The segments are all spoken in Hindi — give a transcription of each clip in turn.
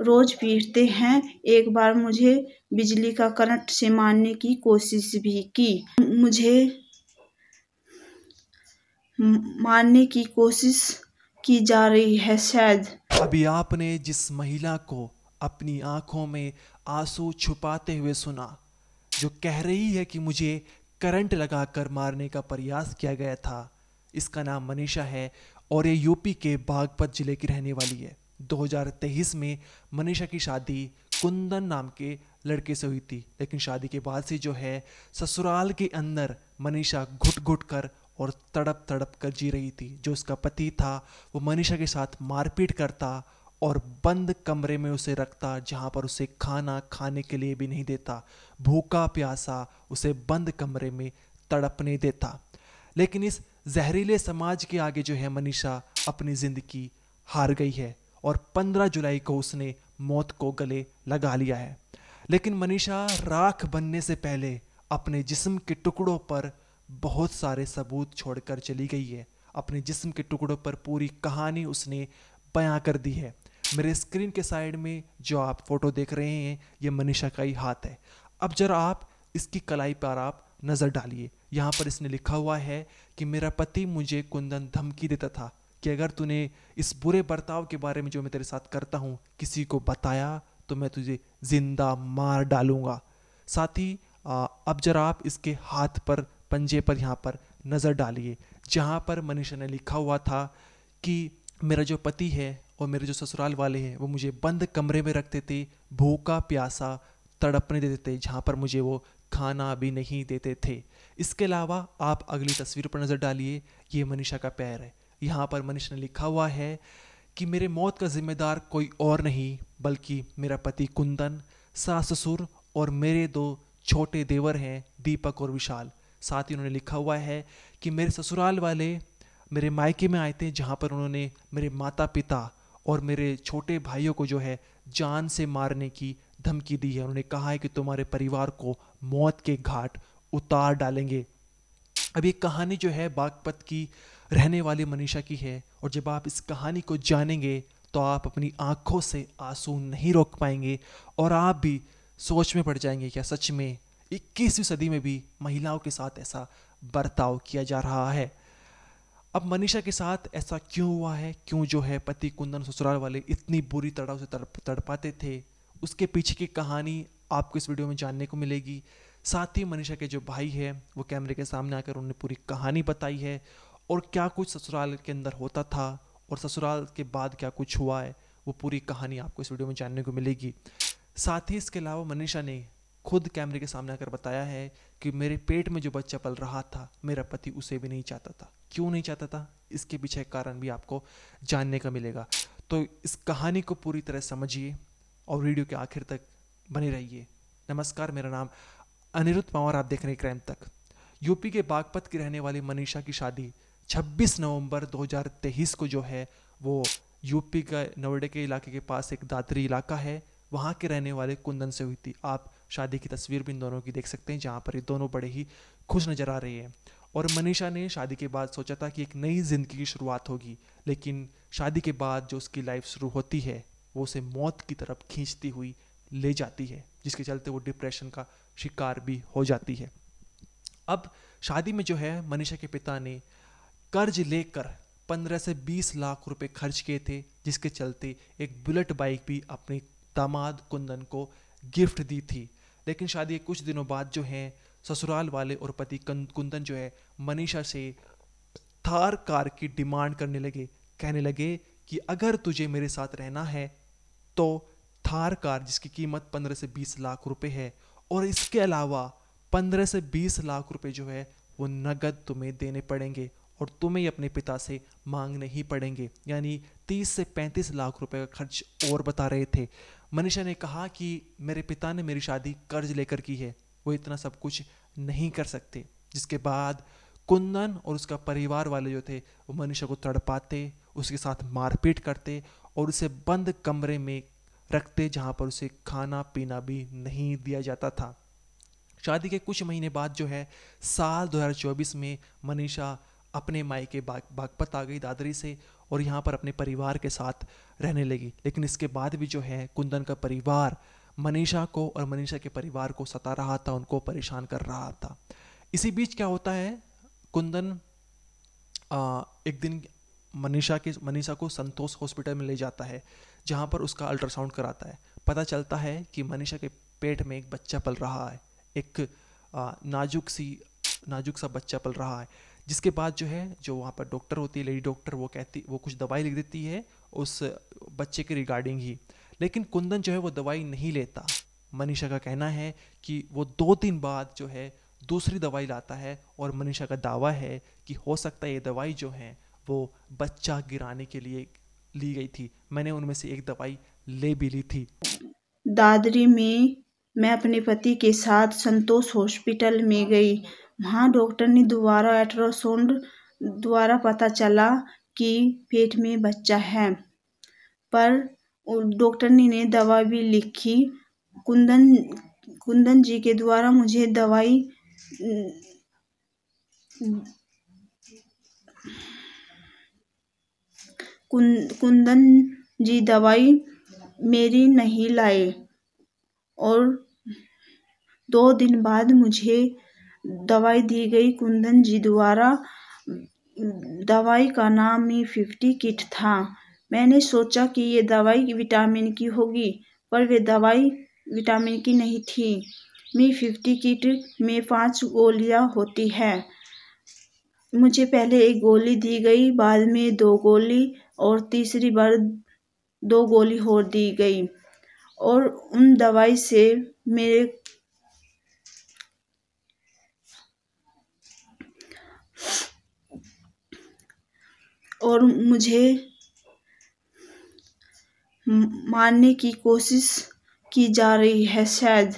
रोज पीटते हैं। एक बार मुझे बिजली का करंट से मारने की कोशिश भी की। मुझे मारने की कोशिश की जा रही है शायद। अभी आपने जिस महिला को अपनी आंखों में आंसू छुपाते हुए सुना, जो कह रही है कि मुझे करंट लगाकर मारने का प्रयास किया गया था, इसका नाम मनीषा है और ये यूपी के बागपत जिले की रहने वाली है। 2023 में मनीषा की शादी कुंदन नाम के लड़के से हुई थी, लेकिन शादी के बाद से जो है ससुराल के अंदर मनीषा घुट घुट कर और तड़प तड़प कर जी रही थी। जो उसका पति था वो मनीषा के साथ मारपीट करता और बंद कमरे में उसे रखता, जहाँ पर उसे खाना खाने के लिए भी नहीं देता, भूखा प्यासा उसे बंद कमरे में तड़पने देता। लेकिन इस जहरीले समाज के आगे जो है मनीषा अपनी ज़िंदगी हार गई है और 15 जुलाई को उसने मौत को गले लगा लिया है। लेकिन मनीषा राख बनने से पहले अपने जिस्म के टुकड़ों पर बहुत सारे सबूत छोड़कर चली गई है। अपने जिस्म के टुकड़ों पर पूरी कहानी उसने बयां कर दी है। मेरे स्क्रीन के साइड में जो आप फोटो देख रहे हैं ये मनीषा का ही हाथ है। अब जरा आप इसकी कलाई पर आप नज़र डालिए। यहाँ पर इसने लिखा हुआ है कि मेरा पति मुझे कुंदन धमकी देता था कि अगर तूने इस बुरे बर्ताव के बारे में जो मैं तेरे साथ करता हूँ किसी को बताया तो मैं तुझे जिंदा मार डालूंगा। साथ ही अब जरा आप इसके हाथ पर पंजे पर यहाँ पर नज़र डालिए, जहाँ पर मनीषा ने लिखा हुआ था कि मेरा जो पति है और मेरे जो ससुराल वाले हैं वो मुझे बंद कमरे में रखते थे, भूखा प्यासा तड़पने देते थे, जहाँ पर मुझे वो खाना भी नहीं देते थे। इसके अलावा आप अगली तस्वीर पर नज़र डालिए, ये मनीषा का पैर है। यहाँ पर मनीषा ने लिखा हुआ है कि मेरे मौत का जिम्मेदार कोई और नहीं बल्कि मेरा पति कुंदन, सास ससुर और मेरे 2 छोटे देवर हैं दीपक और विशाल। साथ ही उन्होंने लिखा हुआ है कि मेरे ससुराल वाले मेरे मायके में आए थे, जहाँ पर उन्होंने मेरे माता पिता और मेरे छोटे भाइयों को जो है जान से मारने की धमकी दी है। उन्होंने कहा है कि तुम्हारे परिवार को मौत के घाट उतार डालेंगे। अब ये कहानी जो है बागपत की रहने वाली मनीषा की है और जब आप इस कहानी को जानेंगे तो आप अपनी आंखों से आंसू नहीं रोक पाएंगे और आप भी सोच में पड़ जाएंगे क्या सच में 21वीं सदी में भी महिलाओं के साथ ऐसा बर्ताव किया जा रहा है। अब मनीषा के साथ ऐसा क्यों हुआ है, क्यों जो है पति कुंदन ससुराल वाले इतनी बुरी तरह से तड़पाते थे, उसके पीछे की कहानी आपको इस वीडियो में जानने को मिलेगी। साथ ही मनीषा के जो भाई है वो कैमरे के सामने आकर उन्होंने पूरी कहानी बताई है और क्या कुछ ससुराल के अंदर होता था और ससुराल के बाद क्या कुछ हुआ है, वो पूरी कहानी आपको इस वीडियो में जानने को मिलेगी। साथ ही इसके अलावा मनीषा ने खुद कैमरे के सामने आकर बताया है कि मेरे पेट में जो बच्चा पल रहा था मेरा पति उसे भी नहीं चाहता था। क्यों नहीं चाहता था, इसके पीछे कारण भी आपको जानने का मिलेगा। तो इस कहानी को पूरी तरह समझिए और वीडियो के आखिर तक बने रहिए। नमस्कार, मेरा नाम अनिरुद्ध पवार, आप देख रहे हैं क्राइम तक। यूपी के बागपत की रहने वाली मनीषा की शादी 26 नवंबर 2023 को जो है वो यूपी का नोएडा के इलाके के पास एक दादरी इलाका है, वहाँ के रहने वाले कुंदन से हुई थी। आप शादी की तस्वीर भी इन दोनों की देख सकते हैं, जहाँ पर ये दोनों बड़े ही खुश नजर आ रहे हैं। और मनीषा ने शादी के बाद सोचा था कि एक नई जिंदगी की शुरुआत होगी, लेकिन शादी के बाद जो उसकी लाइफ शुरू होती है वो उसे मौत की तरफ खींचती हुई ले जाती है, जिसके चलते वो डिप्रेशन का शिकार भी हो जाती है। अब शादी में जो है मनीषा के पिता ने कर्ज लेकर 15 से 20 लाख रुपए खर्च किए थे, जिसके चलते एक बुलेट बाइक भी अपने दामाद कुंदन को गिफ्ट दी थी। लेकिन शादी के कुछ दिनों बाद जो है ससुराल वाले और पति कुंदन जो है मनीषा से थार कार की डिमांड करने लगे, कहने लगे कि अगर तुझे मेरे साथ रहना है तो थार कार जिसकी कीमत 15 से 20 लाख रुपए है और इसके अलावा 15 से 20 लाख रुपए जो है वो नगद तुम्हें देने पड़ेंगे और तुम्हें अपने पिता से मांगने ही पड़ेंगे। यानी 30 से 35 लाख रुपए का खर्च और बता रहे थे। मनीषा ने कहा कि मेरे पिता ने मेरी शादी कर्ज लेकर की है, वो इतना सब कुछ नहीं कर सकते। जिसके बाद कुंदन और उसका परिवार वाले जो थे वो मनीषा को तड़पाते, उसके साथ मारपीट करते और उसे बंद कमरे में रखते, जहाँ पर उसे खाना पीना भी नहीं दिया जाता था। शादी के कुछ महीने बाद जो है साल 2024 में मनीषा अपने मायके बागपत आ गई दादरी से और यहाँ पर अपने परिवार के साथ रहने लगी। लेकिन इसके बाद भी जो है कुंदन का परिवार मनीषा को और मनीषा के परिवार को सता रहा था, उनको परेशान कर रहा था। इसी बीच क्या होता है, कुंदन एक दिन मनीषा को संतोष हॉस्पिटल में ले जाता है, जहाँ पर उसका अल्ट्रासाउंड कराता है। पता चलता है कि मनीषा के पेट में एक बच्चा पल रहा है, एक नाजुक सा बच्चा पल रहा है। जिसके बाद जो है, जो वहाँ पर डॉक्टर होती है, लेडी डॉक्टर, वो कुछ दवाई लिख देती है उस बच्चे के रिगार्डिंग ही। लेकिन कुंदन जो है वो दवाई नहीं लेता। मनीषा का कहना है कि वो 2 दिन बाद जो है दूसरी दवाई लाता है, और मनीषा का दावा है कि हो सकता है ये दवाई जो है वो बच्चा गिराने के लिए ली गई थी। मैंने उनमें से एक दवाई ले भी ली थी। दादरी में मैं अपने पति के साथ संतोष हॉस्पिटल में गई। वहाँ डॉक्टर ने दोबारा अल्ट्रासाउंड द्वारा पता चला कि पेट में बच्चा है, पर डॉक्टर ने दवा भी लिखी। कुंदन जी के द्वारा मुझे दवाई कुंदन जी दवाई मेरी नहीं लाए, और 2 दिन बाद मुझे दवाई दी गई कुंदन जी द्वारा। दवाई का नाम मी50 किट था। मैंने सोचा कि ये दवाई विटामिन की होगी, पर वे दवाई विटामिन की नहीं थी। मी50 किट में 5 गोलियां होती है। मुझे पहले 1 गोली दी गई, बाद में 2 गोली, और तीसरी बार 2 गोली और दी गई। और उन दवाई से मेरे और मुझे मारने की कोशिश की जा रही है शायद,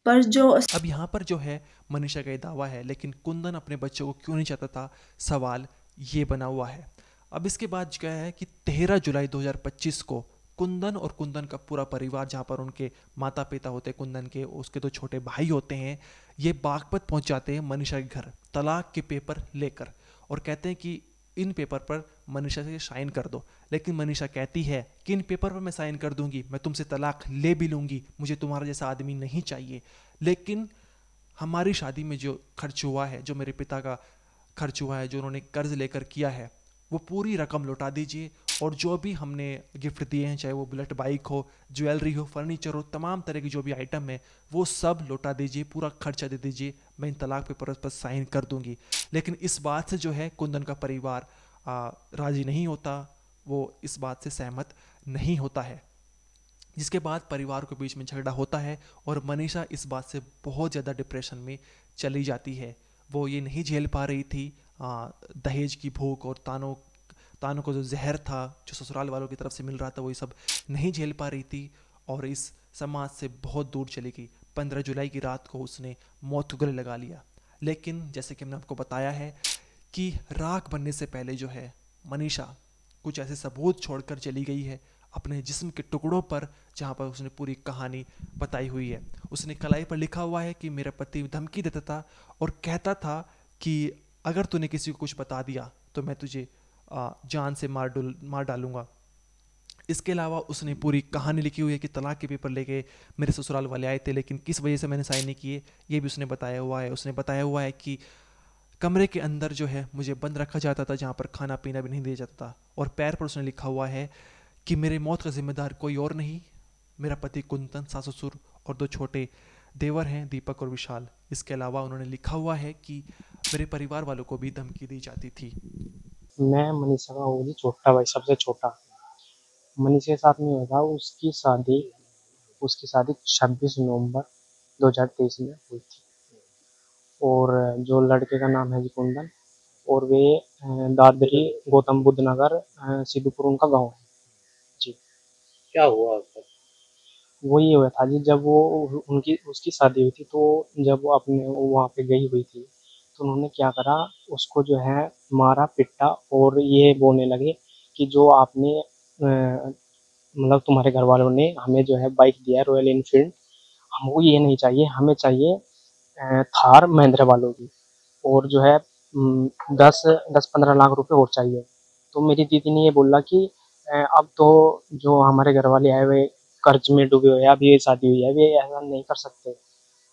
पर जो अब यहाँ पर जो है मनीषा का ये दावा है, लेकिन कुंदन अपने बच्चों को क्यों नहीं चाहता था, सवाल ये बना हुआ है। अब इसके बाद क्या है कि 13 जुलाई 2025 को कुंदन और कुंदन का पूरा परिवार, जहाँ पर उनके माता पिता होते हैं कुंदन के, उसके 2 छोटे भाई होते हैं, ये बागपत पहुँच जाते हैं मनीषा के घर तलाक के पेपर लेकर, और कहते हैं कि इन पेपर पर मनीषा से साइन कर दो। लेकिन मनीषा कहती है कि इन पेपर पर मैं साइन कर दूंगी, मैं तुमसे तलाक ले भी लूँगी, मुझे तुम्हारा जैसा आदमी नहीं चाहिए, लेकिन हमारी शादी में जो खर्च हुआ है, जो मेरे पिता का खर्च हुआ है, जो उन्होंने कर्ज लेकर किया है, वो पूरी रकम लौटा दीजिए, और जो भी हमने गिफ्ट दिए हैं, चाहे वो बुलेट बाइक हो, ज्वेलरी हो, फर्नीचर हो, तमाम तरह की जो भी आइटम है वो सब लौटा दीजिए, पूरा खर्चा दे दीजिए, मैं इन तलाक पेपर पर साइन कर दूंगी। लेकिन इस बात से जो है कुंदन का परिवार राजी नहीं होता, वो इस बात से सहमत नहीं होता है। जिसके बाद परिवार के बीच में झगड़ा होता है, और मनीषा इस बात से बहुत ज़्यादा डिप्रेशन में चली जाती है। वो ये नहीं झेल पा रही थी दहेज की भूख, और तानों को जो जहर था जो ससुराल वालों की तरफ से मिल रहा था, वो ये सब नहीं झेल पा रही थी, और इस समाज से बहुत दूर चली गई। 15 जुलाई की रात को उसने मौत को गले लगा लिया। लेकिन जैसे कि हमने आपको बताया है कि राख बनने से पहले जो है मनीषा कुछ ऐसे सबूत छोड़कर चली गई है अपने जिस्म के टुकड़ों पर, जहाँ पर उसने पूरी कहानी बताई हुई है। उसने कलाई पर लिखा हुआ है कि मेरा पति धमकी देता था और कहता था कि अगर तूने किसी को कुछ बता दिया तो मैं तुझे जान से मार डालूंगा। इसके अलावा उसने पूरी कहानी लिखी हुई है कि तलाक के पेपर लेके मेरे ससुराल वाले आए थे, लेकिन किस वजह से मैंने साइन नहीं किए, ये भी उसने बताया हुआ है। उसने बताया हुआ है कि कमरे के अंदर जो है मुझे बंद रखा जाता था, जहाँ पर खाना पीना भी नहीं दिया जाता था, और पैर पर उसने लिखा हुआ है कि मेरे मौत का जिम्मेदार कोई और नहीं, मेरा पति कुंदन, सास ससुर और 2 छोटे देवर हैं, दीपक और विशाल। इसके अलावा उन्होंने लिखा हुआ है कि मेरे परिवार वालों को भी धमकी दी जाती थी। मैं मनीषा का हूँ जी, छोटा भाई, सबसे छोटा। मनीषा के साथ में हुआ था उसकी शादी 26 नवंबर 2023 में हुई थी, और जो लड़के का नाम है जी कुंदन, और वे दादरी गौतम बुद्ध नगर सिद्धपुर उनका गांव है जी। क्या हुआ उसका? वो ये हुआ था जी, जब वो उसकी शादी हुई थी, तो जब वो अपने वहाँ पे गई हुई थी, तो उन्होंने क्या करा, उसको जो है मारा पिटा, और ये बोलने लगे कि जो आपने मतलब तुम्हारे घर वालों ने हमें जो है बाइक दिया है रॉयल इनफील्ड, हमको ये नहीं चाहिए, हमें चाहिए थार महिंद्रा वालों की, और जो है 10-15 लाख रुपए और चाहिए। तो मेरी दीदी ने ये बोला कि अब तो जो हमारे घर वाले हैं वे कर्ज में डूबे हुए हैं, अब ये शादी हुई है, वे ऐसा नहीं कर सकते।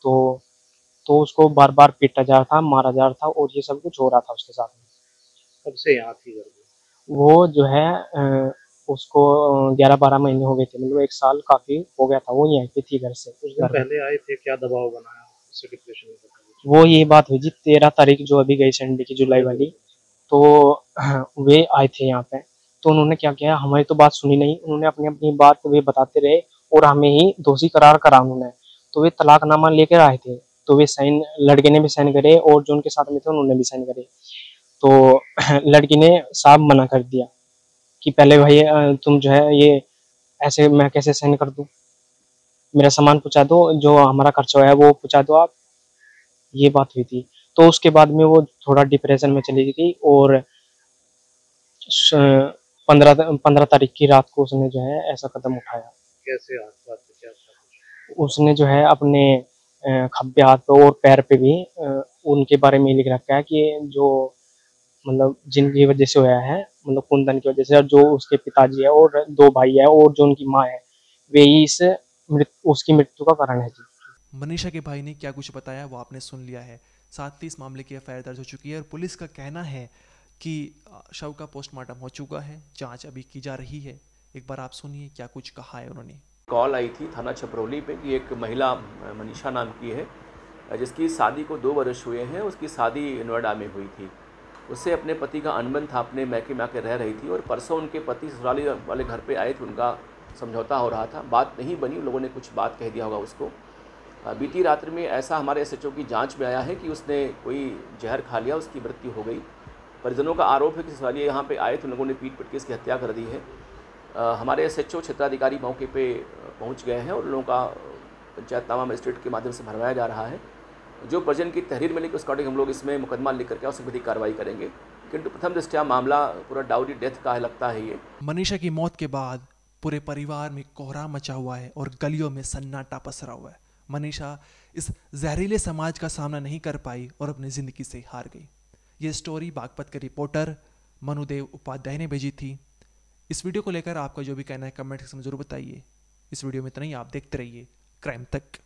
तो उसको बार बार पीटा जा रहा था, मारा जा रहा था और ये सब कुछ हो रहा था उसके साथ में। कब से यहाँ थी घर में? वो जो है उसको 11-12 महीने हो गए थे, मतलब 1 साल काफी हो गया था वो यहीं पे थी घर से कुछ दिन घर में। पहले आए थे, क्या दबाव बनाया उससे डिप्रेशन में बता दीजिए। वो ये बात हुई जी 13 तारीख जो अभी गई संडे की जुलाई वाली, तो वे आए थे यहाँ पे। तो उन्होंने क्या किया, हमारी तो बात सुनी नहीं, उन्होंने अपनी अपनी बात वे बताते रहे और हमें ही दोषी करार करा उन्होंने। तो वे तलाकनामा लेकर आए थे, तो वे साइन, लड़के ने भी साइन करे और जो उनके साथ में थे उन्होंने भी साइन करे। तो लड़की ने साफ मना कर दिया कि पहले भाई तुम जो है ये ऐसे मैं कैसे साइन कर दूं, मेरा सामान पहुंचा दो, जो हमारा खर्चा है वो पहुंचा दो आप। ये बात हुई थी। तो उसके बाद में वो थोड़ा डिप्रेशन में चली गई और 15 तारीख की रात को उसने जो है ऐसा कदम उठाया। कैसे हादसा से क्या था कुछ? उसने जो है अपने खब्बे हाथ पे और पैर पे भी उनके बारे में लिख रखा है कि जो मतलब जिनकी वजह से होया है, मतलब कुंदन की वजह से, और जो उसके पिताजी है और 2 भाई है और जो उनकी माँ है, वे ही इस उसकी मृत्यु का कारण है जी। मनीषा के भाई ने क्या कुछ बताया वो आपने सुन लिया है। साथ ही इस मामले की एफआईआर दर्ज हो चुकी है और पुलिस का कहना है कि शव का पोस्टमार्टम हो चुका है, जांच अभी की जा रही है। एक बार आप सुनिए क्या कुछ कहा है उन्होंने। कॉल आई थी थाना छपरौली पे कि एक महिला मनीषा नाम की है, जिसकी शादी को 2 वर्ष हुए हैं। उसकी शादी नोएडा में हुई थी। उससे अपने पति का अनबन था, अपने मैके में आकर रह रही थी और परसों उनके पति ससुराली वाले घर पे आए थे, उनका समझौता हो रहा था, बात नहीं बनी, उन लोगों ने कुछ बात कह दिया होगा उसको। बीती रात्रि में ऐसा हमारे एसएचओ की जांच में आया है कि उसने कोई जहर खा लिया, उसकी मृत्यु हो गई। परिजनों का आरोप है कि ससुराली यहाँ पे आए तो उन लोगों ने पीट पीट के इसकी हत्या कर दी है। हमारे एसएचओ क्षेत्राधिकारी मौके पे पहुँच गए हैं और उन लोगों का पंचायतनामा मजिस्ट्रेट के माध्यम से भरवाया जा रहा है। जो परिजन की तहरीर मिली उसके अकॉर्डिंग हम लोग इसमें मुकदमा लिख करके उससे विधिक कार्रवाई करेंगे, किंतु प्रथम दृष्टया मामला पूरा डाउरी डेथ का है लगता है ये। मनीषा की मौत के बाद पूरे परिवार में कोहराम मचा हुआ है और गलियों में सन्नाटा पसरा हुआ है। मनीषा इस जहरीले समाज का सामना नहीं कर पाई और अपनी ज़िंदगी से हार गई। ये स्टोरी बागपत के रिपोर्टर मनुदेव उपाध्याय ने भेजी थी। इस वीडियो को लेकर आपका जो भी कहना है कमेंट सेक्शन में जरूर बताइए। इस वीडियो में इतना ही, आप देखते रहिए क्राइम तक।